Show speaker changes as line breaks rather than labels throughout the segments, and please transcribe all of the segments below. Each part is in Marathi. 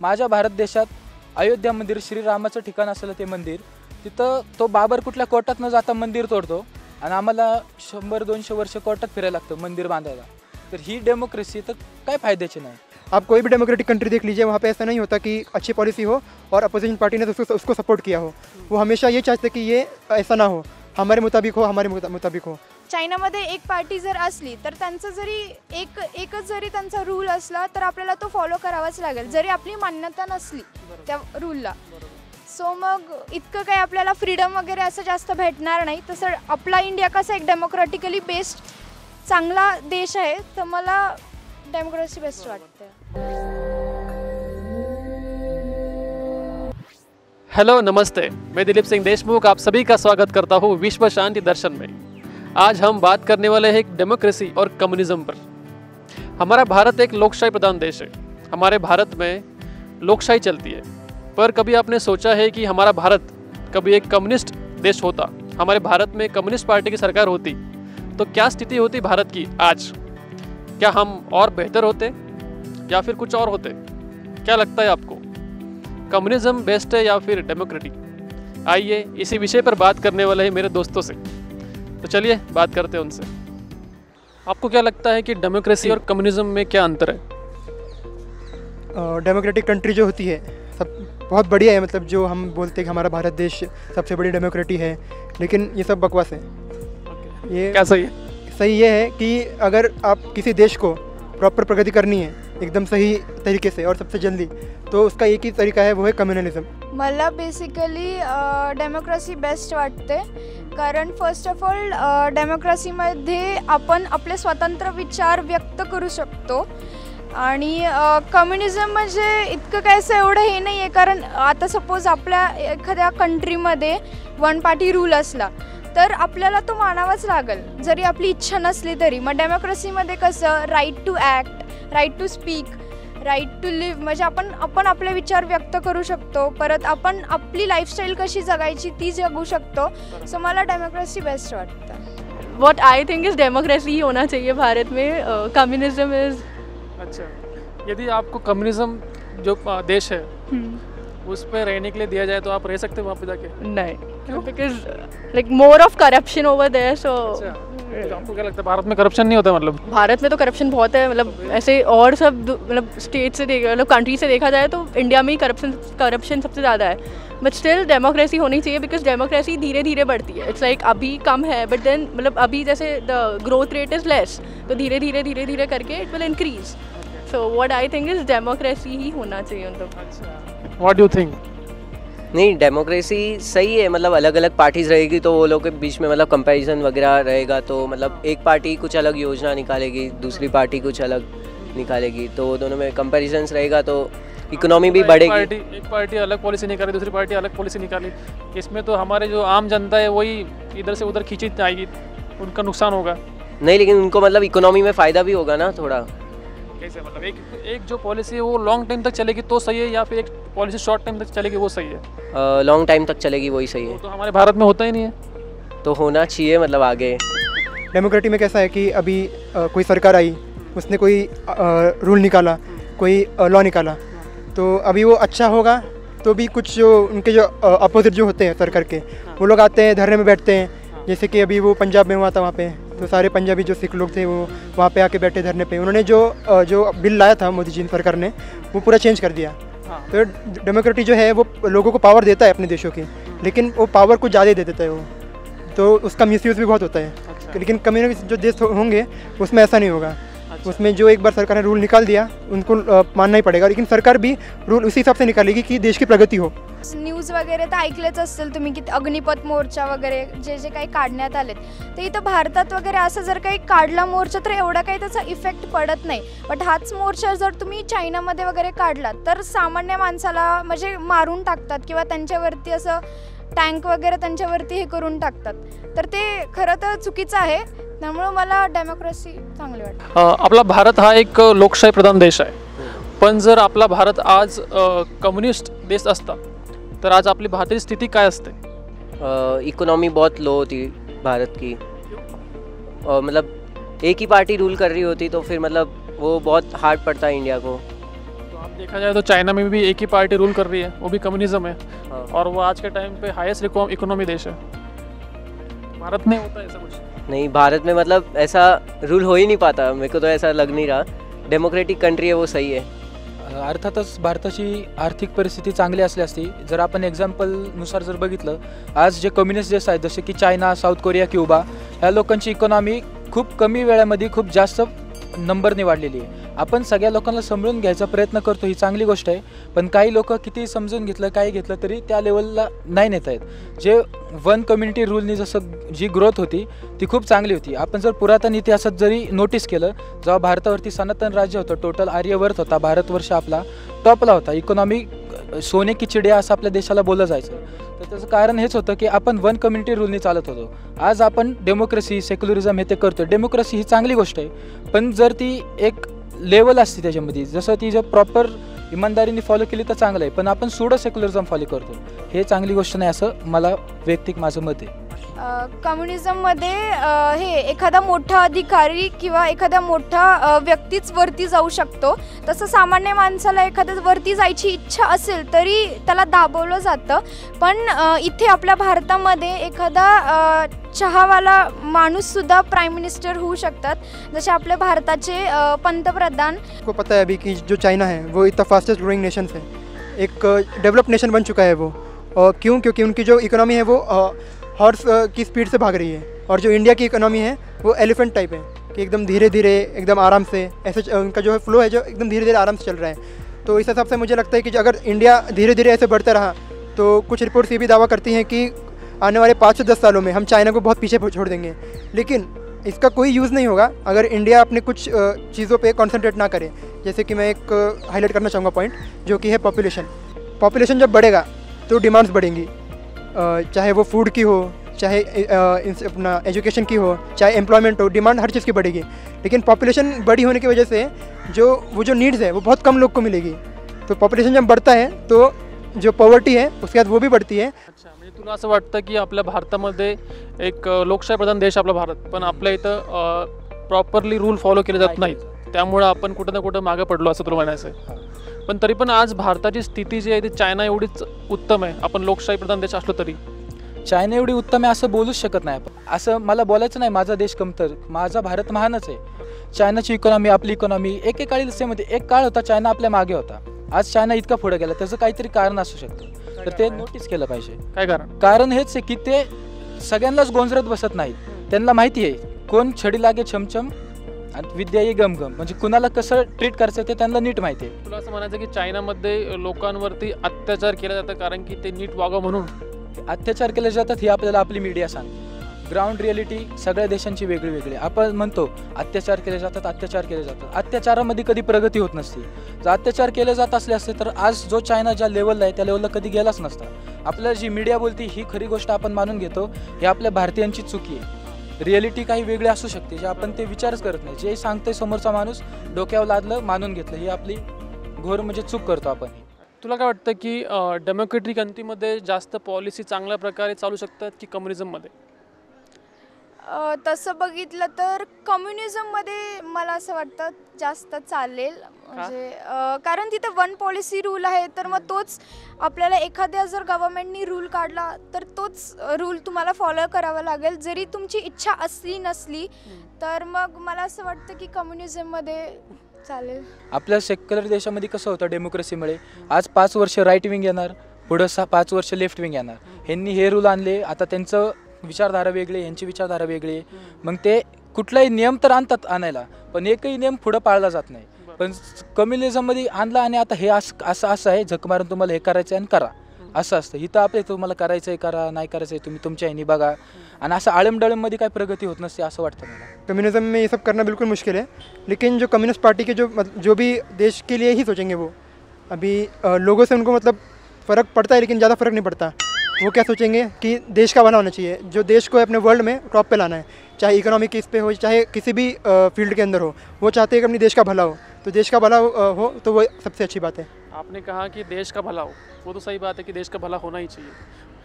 माझ्या भारत देशात अयोध्या मंदिर श्रीरामाचं ठिकाण असलेलं ते मंदिर, तिथं तो बाबर कुठल्या कोर्टात न जाता मंदिर तोडतो आणि आम्हाला 100-200 वर्ष कोर्टात फिरायला लागतं मंदिर बांधायला. तर ही डेमोक्रेसी तर काय फायद्याची नाही.
आप कोई भी डेमोक्रेटिक कंट्री देख लीजिए, वहाँ पे ऐसा नहीं होता कि अच्छी पॉलिसी हो और अपोजिशन पार्टी ने तो उसको सपोर्ट किया हो. वो हमेशा ये चाहते कि ये ऐसा ना हो, हमारे मुताबिक हो, हमारे मुताबिक हो.
चायनामध्ये एक पार्टी जर असली तर त्यांचं जरी एकच जरी त्यांचा रूल असला तर आपल्याला तो फॉलो करावाच लागेल, जरी आपली मान्यता नसली त्या रूलला. सो मग इतकं काही आपल्याला फ्रीडम वगैरे असं जास्त भेटणार नाही. तसं आपला इंडिया कसा एक डेमोक्रॅटिकली बेस्ड चांगला देश आहे, तर मला डेमोक्रेसी बेस्ट वाटते.
हेलो नमस्ते, मैं दिलीप सिंह देशमुख आप सभी का स्वागत करता हूँ विश्व शांति दर्शन में. आज हम बात करने वाले हैं एक डेमोक्रेसी और कम्युनिज्म पर. हमारा भारत एक लोकशाही प्रधान देश है. हमारे भारत में लोकशाही चलती है, पर कभी आपने सोचा है कि हमारा भारत कभी एक कम्युनिस्ट देश होता, हमारे भारत में कम्युनिस्ट पार्टी की सरकार होती, तो क्या स्थिति होती भारत की आज? क्या हम और बेहतर होते या फिर कुछ और होते? क्या लगता है आपको, कम्युनिज्म बेस्ट है या फिर डेमोक्रेटिक? आइए इसी विषय पर बात करने वाले हैं मेरे दोस्तों से. तो चलिए बात करते हैं उनसे. आपको क्या लगता है कि डेमोक्रेसी और कम्युनिज्म में क्या अंतर है?
डेमोक्रेटिक कंट्री जो होती है सब बहुत बढ़िया है, मतलब जो हम बोलते हैं कि हमारा भारत देश सबसे बड़ी डेमोक्रेटी है, लेकिन ये सब बकवास है. ये
क्या सही है?
सही ये है कि अगर आप किसी देश को प्रॉपर प्रगति करनी है एकदम सही तरीके से और सबसे जल्दी, तो उसका एक ही तरीका है, वो है कम्युनलिझम.
मला बेसिकली डेमोक्रेसी बेस्ट वाटते, कारण फर्स्ट ऑफ ऑल डेमोक्रेसीमध्ये आपण आपले स्वतंत्र विचार व्यक्त करू शकतो. आणि कम्युनिझम म्हणजे इतकं काय असं एवढं हे नाही आहे, कारण आता सपोज आपल्या एखाद्या कंट्रीमध्ये वन पार्टी रूल असला तर आपल्याला तो मानावाच लागेल, जरी आपली इच्छा नसली तरी. मग डेमोक्रेसीमध्ये कसं right to act, right to speak, right to live, म्हणजे आपण आपले विचार व्यक्त करू शकतो. परत आपण आपली लाईफस्टाईल कशी जगायची ती जगू शकतो. सो मला डेमोक्रेसी बेस्ट वाटतं.
What I think is democracy ही होना चाहिए भारत में. कम्युनिज्म इज
अच्छा, यदि आपको कम्युनिज्म जो देश है उस पर रहने के लिए दिया जाए तो आप रह सकते हो वहाँ पे जाके?
नहीं, because like more of corruption over there. So
तो आपको क्या लगता है भारत में करप्शन नहीं होता? मतलब
भारत में तो करप्शन बहुत है, मतलब ऐसे और सब मतलब स्टेट से मतलब कंट्री से देखा जाए तो इंडिया में ही करप्शन सबसे ज़्यादा है. बट स्टिल डेमोक्रेसी होनी चाहिए, बिकॉज डेमोक्रेसी धीरे धीरे बढ़ती है. इट्स लाइक अभी कम है, बट देन मतलब अभी जैसे the growth rate is less, तो धीरे धीरे करके it will increase. So what I think is democracy ही होना चाहिए. मतलब
व्हाट डू यू थिंक?
नहीं, डेमोक्रेसी सही है, मतलब अलग अलग पार्टीज़ रहेगी तो वो लोग के बीच में मतलब कंपैरिजन वगैरह रहेगा, तो मतलब एक पार्टी कुछ अलग योजना निकालेगी, दूसरी पार्टी कुछ अलग निकालेगी, तो दोनों में कंपैरिजन्स रहेगा तो इकोनॉमी भी बढ़ेगी.
एक पार्टी अलग पॉलिसी निकाली, दूसरी पार्टी अलग पॉलिसी निकाली, इसमें तो हमारे जो आम जनता है वही इधर से उधर खींची जाएगी, उनका नुकसान होगा.
नहीं, लेकिन उनको मतलब इकोनॉमी में फ़ायदा भी होगा ना थोड़ा.
कैसे? मतलब एक जो पॉलिसी है वो लॉन्ग टाइम तक चलेगी तो सही है, या फिर एक पॉलिसी शॉर्ट टाइम तक चलेगी वो सही है?
लॉन्ग टाइम तक चलेगी वही सही है.
तो हमारे भारत में होता ही नहीं है.
तो होना चाहिए मतलब आगे.
डेमोक्रेटी में कैसा है कि अभी कोई सरकार आई, उसने कोई रूल निकाला, कोई लॉ निकाला, तो अभी वो अच्छा होगा तो भी कुछ जो उनके जो अपोजिट जो होते हैं सरकार के, वो लोग आते हैं धरने में बैठते हैं. जैसे कि अभी वो पंजाब में हुआ था, वहाँ पे तो सारे पंजाबी जो सिख लोग थे वो वहाँ पे आके बैठे धरने पे. उन्होंने जो बिल लाया था मोदी जी सरकार ने, वो पूरा चेंज कर दिया. तो डेमोक्रेटी जो है वो लोगों को पावर देता है अपने देशों की, लेकिन वो पावर को ज़्यादा दे देता है वो, तो उसका मिसयूज़ भी बहुत होता है. लेकिन कम्युनिस्ट जो देश होंगे उसमें ऐसा नहीं होगा. उसमें जो एक बार सरकार ने रूल निकाल दिया उनको मानना ही पड़ेगा, लेकिन सरकार भी रूल उसी हिसाब से निकालेगी कि देश की प्रगती हो.
न्यूज वगैरे तर ऐकलेच असतील तुम्ही की अग्निपथ मोर्चा वगैरे जे काही काढण्यात आलेत, ते इथं भारतात वगैरे असं जर काही काढला मोर्चा तर एवढा काही त्याचा इफेक्ट पडत नाही. बट हाच मोर्चा जर तुम्ही चायनामध्ये वगैरे काढला तर सामान्य माणसाला म्हणजे मारून टाकतात किंवा त्यांच्यावरती असं टँक वगैरे त्यांच्यावरती हे करून टाकतात. तर ते खरं तर चुकीचं आहे. त्यामुळे मला डेमोक्रेसी चांगली वाटते.
आपला भारत हा एक लोकशाही प्रधान देश आहे, पण जर आपला भारत आज कम्युनिस्ट देश असता तर आज आपली भारतीय स्थिती काय असते?
इकोनॉमी बहुत लो होती भारत की, और मतलब एक ही पार्टी रूल कर रही होती तो फिर मतलब वो बहुत हार्ड पड़ता है इंडिया को.
तो आप देखा जाए तो चाइना में भी एक ही पार्टी रूल कर रही है, वो भी कम्युनिज्म है,
हाँ।
और वो आज के टाइम पे हाईएस्ट इकोनॉमी देश है। भारत में होता है ऐसा कुछ?
नहीं, भारत में मतलब ऐसा रूल हो ही नहीं पाता, मेरे को तो ऐसा लग नहीं रहा। डेमोक्रेटिक कंट्री है, वो सही है।
अर्थातच भारताची आर्थिक परिस्थिती चांगली असली असती जर आपण एक्झाम्पलनुसार जर बघितलं, आज जे कम्युनिस्ट देश आहेत जसे की चायना, साऊथ कोरिया, क्युबा, ह्या लोकांची इकॉनॉमी खूप कमी वेळामध्ये खूप जास्त नंबरने वाढलेली आहे. आपण सगळ्या लोकांना समजून घ्यायचा प्रयत्न करतो, ही चांगली गोष्ट आहे, पण काही लोक किती समजून घेतलं काही घेतलं तरी त्या लेवलला नाही नेता येत. जे वन कम्युनिटी रूलनी जसं जी ग्रोथ होती ती खूप चांगली होती. आपण जर पुरातन इतिहासात जरी नोटीस केलं, जेव्हा भारतावरती सनातन राज्य होतं, टोटल आर्यवर्त होता, भारतवर्ष आपला टॉपला होता, इकॉनॉमी सोने की चिडिया असं आपल्या देशाला बोललं जायचं. तर त्याचं कारण हेच होतं की आपण वन कम्युनिटी रूलनी चालत होतो. आज आपण डेमोक्रेसी, सेक्युलरिझम हे ते करतो. डेमोक्रेसी ही चांगली गोष्ट आहे, पण जर ती एक लेवल असते त्याच्यामध्ये, जसं ती जर प्रॉपर इमानदारीने फॉलो केली तर चांगलं आहे, पण आपण सुडो सेक्युलरिझम फॉलो करतो, हे चांगली गोष्ट नाही असं मला वैयक्तिक माझं मत आहे.
कम्युनिझममध्ये हे एखादा मोठा अधिकारी किंवा एखादा मोठा व्यक्तीच वरती जाऊ शकतो. तसं सामान्य माणसाला एखाद्या वरती जायची इच्छा असेल तरी त्याला दाबवलं जातं. पण इथे आपल्या भारतामध्ये एखादा चहावाला माणूससुद्धा प्राईम मिनिस्टर होऊ शकतात, जसे आपले भारताचे पंतप्रधान.
आपको पता है अभी कि जो चाइना है वो इतना फास्टेस्ट ग्रोइंग नेशन है, एक डेवलप्ड नेशन बन चुका है वो. और क्यों? क्योंकि उनकी जो इकोनॉमी है वो हॉर्स की स्पीड से भाग रही है, और जो इंडिया की इकोनॉमी है वो एलिफेंट टाइप है कि एकदम धीरे धीरे एकदम आराम से, ऐसे उनका जो है फ्लो है जो एकदम धीरे धीरे आराम से चल रहा है. तो इस हिसाब से मुझे लगता है कि अगर इंडिया धीरे धीरे ऐसे बढ़ता रहा तो कुछ रिपोर्ट्स ये भी दावा करती हैं कि आने वाले 5 से 10 सालों में हम चाइना को बहुत पीछे छोड़ देंगे. लेकिन इसका कोई यूज़ नहीं होगा अगर इंडिया अपने कुछ चीज़ों पे कंसंट्रेट ना करे. जैसे कि मैं एक हाईलाइट करना चाहूँगा पॉइंट, जो कि है पॉपुलेशन जब बढ़ेगा तो डिमांड्स बढ़ेंगी, चाहे वो फूड की हो, चाहे अपना एजुकेशन की हो, चाहे एम्प्लॉयमेंट हो, डिमांड हर चीज़ की बढ़ेगी. लेकिन पॉपुलेशन बड़ी होने की वजह से जो नीड्स है वो बहुत कम लोग को मिलेगी. तो पॉपुलेशन जब बढ़ता है तो जो पॉवर्टी है उसके बाद वो भी बढ़ती है.
अच्छा, म्हणजे तुला असं वाटतं की आपल्या भारतामध्ये एक लोकशाही प्रधान देश आपला भारत, पण आपल्या इथं प्रॉपरली रूल फॉलो केले जात नाहीत, त्यामुळे आपण कुठं ना कुठं मागे पडलो असं तुला म्हणायचं आहे. पण तरी पण आज भारताची स्थिती जी आहे ती चायना एवढीच उत्तम आहे, आपण लोकशाही प्रधान देश असलो तरी.
चायना एवढी उत्तम आहे असं बोलूच शकत नाही आपण. असं मला बोलायचं नाही माझा देश कमतर, माझा भारत महानच आहे. चायनाची इकॉनॉमी, आपली इकॉनॉमी एकेकाळी सेमध्ये, एक काळ होता चायना आपल्या मागे होता, आज चायना इतका पुढे गेला, त्याचं काहीतरी कारण असू शकतं, तर ते नोटीस केलं पाहिजे.
काय कारण?
कारण हेच आहे की ते सगळ्यांनाच गोंजरत बसत नाहीत. त्यांना माहिती आहे कोण छडी लागे छमछम आणि विद्या ये गमगम, म्हणजे कुणाला कसं ट्रीट करायचं ते त्यांना नीट माहिती आहे.
तुला असं म्हणायचं की चायनामध्ये लोकांवरती अत्याचार केला जातं कारण की ते नीट वागावं म्हणून?
अत्याचार केले जातात ही आपल्याला आपली मीडिया सांगते. ग्राउंड रिॲलिटी सगळ्या देशांची वेगळी वेगळी. आपण म्हणतो अत्याचार केले जातात, अत्याचारामध्ये कधी प्रगती होत नसते. जर अत्याचार केले जात असले असते तर आज जो चायना ज्या लेवलला आहे त्या लेवलला कधी गेलाच नसता. आपल्याला जी मीडिया बोलते ही खरी गोष्ट आपण मानून घेतो, ही आपल्या भारतीयांची चुकी आहे. रिॲलिटी काही वेगळी असू शकते जे आपण ते विचारच करत नाही. जे सांगते समोरचा माणूस डोक्यावर लादलं, मानून घेतलं, ही आपली घोर म्हणजे चूक करतो आपण.
तुला काय वाटतं की डेमोक्रेटिक कंट्रीमध्ये जास्त पॉलिसी चांगल्या प्रकारे चालू शकतात की कम्युनिझममध्ये?
तसं बघितलं तर कम्युनिझममध्ये मला असं वाटतं जास्त चालेल. म्हणजे कारण तिथं वन पॉलिसी रूल आहे, तर मग तोच आपल्याला एखाद्या जर गव्हर्नमेंटनी रूल काढला तर तोच रूल तुम्हाला फॉलो करावा लागेल, जरी तुमची इच्छा असली नसली. तर मग मला असं वाटतं की कम्युनिझममध्ये चालेल.
आपल्या सेक्युलर देशामध्ये कसं होतं डेमोक्रेसीमुळे, आज 5 वर्ष राईट विंग येणार, पुढं 5 वर्ष लेफ्ट विंग येणार. ह्यांनी हे रूल आणले, आता त्यांचं विचारधारा वेगळी, यांची विचारधारा वेगळी. मग ते कुठलाही नियम तर आणतात आणायला, पण एकही नियम पुढं पाळला जात नाही. पण कम्युनिझममध्ये आणला आणि आता हे असं आहे, झक मारून तुम्हाला हे करायचं आहे आणि करा, असं असतं. इथं आपले तुम्हाला करायचं आहे करा, नाही करायचं आहे तुम्ही तुमच्या ह्यानी बघा, आणि असं आळमडळममध्ये काही प्रगती होत नसते असं वाटतं मला.
कम्युनिज्म में ये सब करना बिल्कुल मुश्किल है, लेकिन जो कम्युनिस्ट पार्टी के जो भी देश के लिए ही सोचेंगे वो, अभी लोगों से उनको मतलब फ़र्क पड़ता है लेकिन ज़्यादा फ़र्क नहीं पड़ता. वो क्या सोचेंगे कि देश का भला होना चाहिए, जो देश को अपने वर्ल्ड में टॉप पे लाना है, चाहे इकोनॉमी की इस पे हो, चाहे किसी भी फील्ड के अंदर हो. वो चाहते हैं कि अपनी देश का भला हो, तो देश का भला हो तो वो सबसे अच्छी बात है.
आपने कहा कि देश का भला हो, वो तो सही बात है कि देश का भला होना ही चाहिए,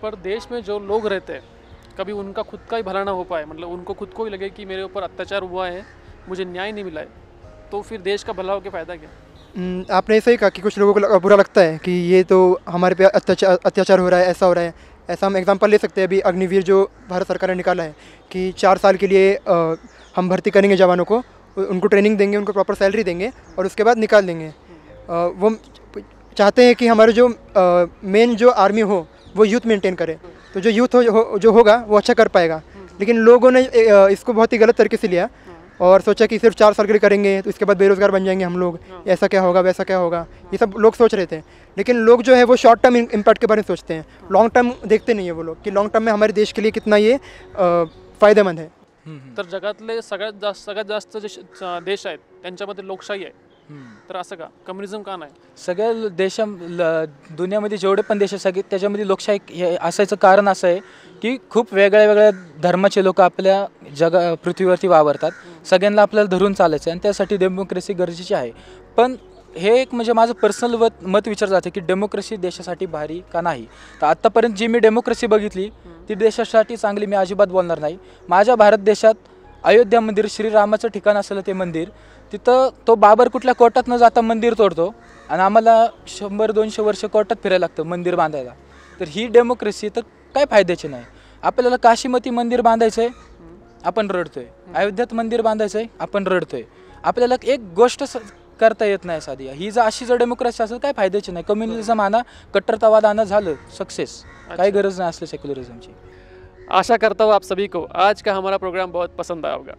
पर देश में जो लोग रहते हैं कभी उनका खुद का ही भला ना हो पाए, मतलब उनको खुद को ही लगे कि मेरे ऊपर अत्याचार हुआ है, मुझे न्याय नहीं मिला है, तो फिर देश का भला हो के फ़ायदा क्या?
आपने सही कहा कि कुछ लोगों को बुरा लगता है कि ये तो हमारे पे अत्याचार हो रहा है, ऐसा हो रहा है। ऐसा हम एग्जांपल ले सकते हैं, अभी अग्निवीर जो भारत सरकार ने निकाला है कि 4 साल के लिए हम भर्ती करेंगे जवानों को, उनको ट्रेनिंग देंगे, उनको प्रॉपर सैलरी देंगे और उसके बाद निकाल देंगे। वो चाहते हैं कि हमारे जो मेन जो आर्मी हो वो यूथ मेंटेन करे, तो जो यूथ जो होगा वो अच्छा कर पाएगा। लेकिन लोगों ने इसको बहुत ही गलत तरीके से लिया और सोचा कि सिर्फ 4 साल के लिए करेंगे तो इसके बाद बेरोज़गार बन जाएंगे हम लोग, ऐसा क्या होगा वैसा क्या होगा, ये सब लोग सोच रहे थे। लेकिन लोग जो है वो शॉर्ट टर्म इम्पैक्ट के बारे में सोचते हैं, लॉन्ग टर्म देखते नहीं है वो लोग कि लॉन्ग टर्म में हमारे देश के लिए कितना ये फ़ायदेमंद है।
तर जगातले सगळ्यात जास्त जे देश आहेत त्यांच्यामध्ये लोकशाही आहे, तर असं का कम्युनिझम का नाही?
सगळ्या दुनियामध्ये जेवढे पण देश आहेत त्याच्यामध्ये लोकशाही हे असायचं कारण असं आहे की खूप वेगळ्या वेगळ्या धर्माचे लोक आपल्या पृथ्वीवरती वावरतात, सगळ्यांना आपल्याला धरून चालायचं आहे आणि त्यासाठी डेमोक्रेसी गरजेची आहे। पण हे एक म्हणजे माझं पर्सनल मत विचार जाते की डेमोक्रेसी देशासाठी भारी का नाही। तर आत्तापर्यंत जी मी डेमोक्रेसी बघितली ती देशासाठी चांगली मी अजिबात बोलणार नाही। माझ्या भारत देशात अयोध्या मंदिर श्रीरामाचं ठिकाण असलेलं ते मंदिर, तिथं तो बाबर कुठल्या कोर्टात न जाता मंदिर तोडतो आणि आम्हाला 100-200 वर्ष कोर्टात फिरायला लागतं मंदिर बांधायला। तर ही डेमोक्रेसी तर काय फायद्याची नाही। आपल्याला काशीमध्ये मंदिर बांधायचं आहे, आपण रडतोय, अयोध्यात मंदिर बांधायचं आहे, आपण रडतोय। आपल्याला एक गोष्ट करता येत नाही साधी। ही जर अशी जर डेमोक्रेसी असेल काय फायद्याची नाही। कम्युनिझम आणा, कट्टरतावाद आणा, झालं सक्सेस, काही गरज नाही असले सेक्युलरिज्मची।
आशा करता हूँ आप सभी को आज का हमारा प्रोग्राम बहुत पसंद आया होगा।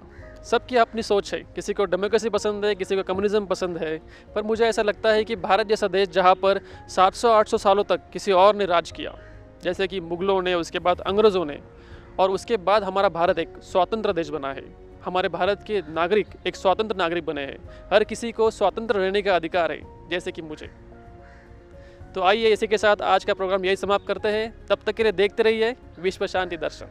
सबकी अपनी सोच है, किसी को डेमोक्रेसी पसंद है, किसी को कम्युनिज्म पसंद है, पर मुझे ऐसा लगता है कि भारत जैसा देश जहाँ पर 700-800 सालों तक किसी और ने राज किया, जैसे कि मुगलों ने, उसके बाद अंग्रेज़ों ने, और उसके बाद हमारा भारत एक स्वतंत्र देश बना है। हमारे भारत के नागरिक एक स्वतंत्र नागरिक बने हैं, हर किसी को स्वतंत्र रहने का अधिकार है, जैसे कि मुझे। तो आइए इसी के साथ आज का प्रोग्राम यही समाप्त करते हैं। तब तक के लिए देखते रहिए विश्व शांति दर्शन।